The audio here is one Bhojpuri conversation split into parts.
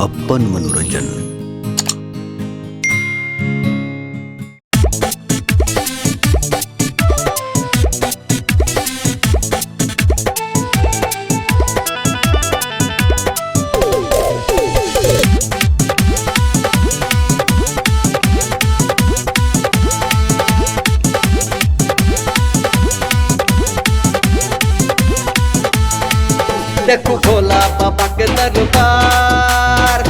अपन मनोरंजन। देखो भोला बाबा के दरबार,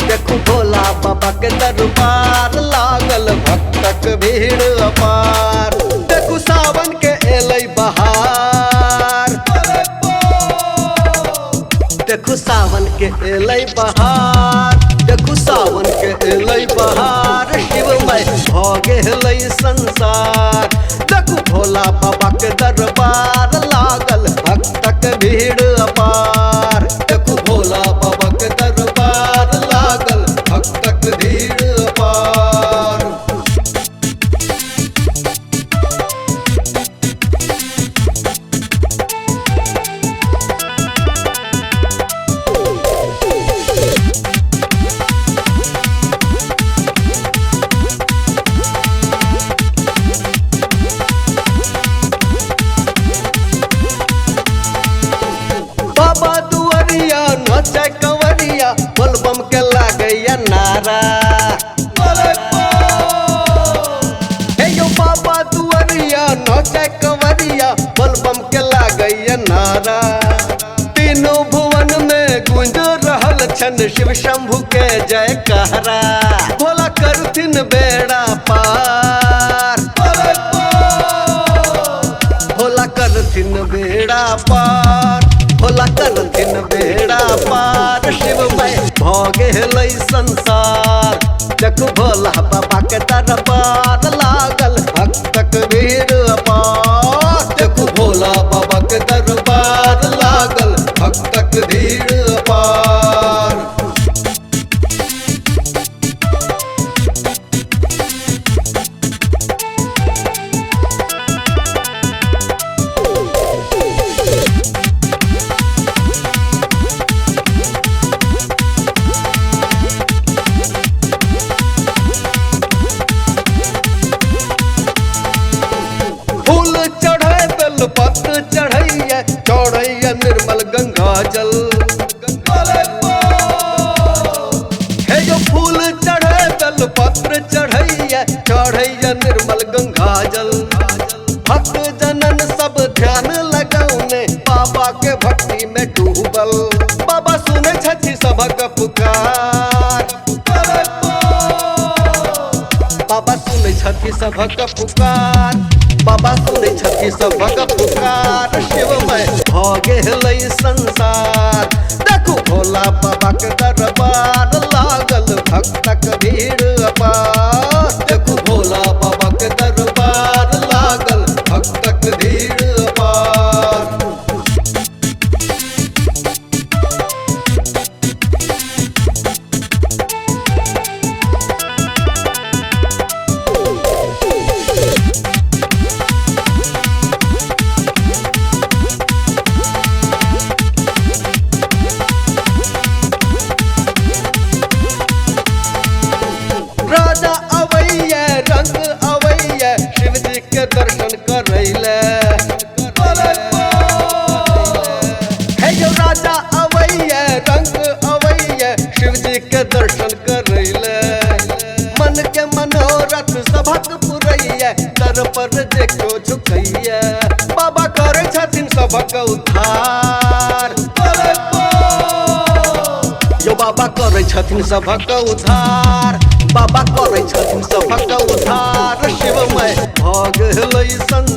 देखो भोला बाबा के दरबार, लागल भक्तक भीड़ अपार। देखो सावन के एलै बहार, देखो सावन के एलै बहार, देखो सावन के एलै बहार। शिवमय भ गेलै संसार। देखो भोला बाबा के दरबार, लागल भक्तक भीड़ अपार। देखो भोला बाबा के दरबार, लागल भक्तक भीड़ अपार। बाबा दुआरिया नचे कंवरिया, बोलबम के लागैया नारा। हे यो बाबा दुआरिया नचे कंवरिया, बोलबम के लागैया नारा। तीनों भुवन में गूंज रहल छन शिव शंभु के जयकारा। भोला करथिन बेड़ा पार, भोला करथिन बेड़ा पार, भोला करथिन बेड़ा पार। शिवमय भ गेलै संसार। देखो भोला बाबा के दरबार, लागल भक्तक भीड़ अपार। देखो भोला बाबा के दरबार, लागल भक्तक भीड़ अपार। फूल चढ़े बेल पत्र चढ़ैया, चढ़ैया निर्मल गंगा जल। हे जो फूल चढ़े बेल पत्र चढ़ैया, चढ़ैया निर्मल गंगा जल। भक्त जनन सब ध्यान लगौने, बाबा के भक्ति में डूबल। बाबा सुने छथि सबक पुकार, बाबा सुने छथि सबक पुकार, बाबा सुने छथि सबक पुकार। शिवमय भ गेलै संसार। देखो भोला बाबा के दरबार, लागल भक्तक भीड़ अपार। देखो भोला बाबा के दरबार, लागल भक्तक भीड़ अपार। राजा अवैया रंग अवैया, शिव जी के दर्शन करैले। हे जो राजा अवैया रंग अवैया, शिव जी के दर्शन करैले। मन के मनोरथ सबक पुरैया, दर पर देखो झुकैया। बाबा करे छथिन सबक उद्धार, यो बाबा करे छथिन सबक उद्धार, बाबा करे छथिन सबक उद्धार। शिवमय भ गेलै संसार।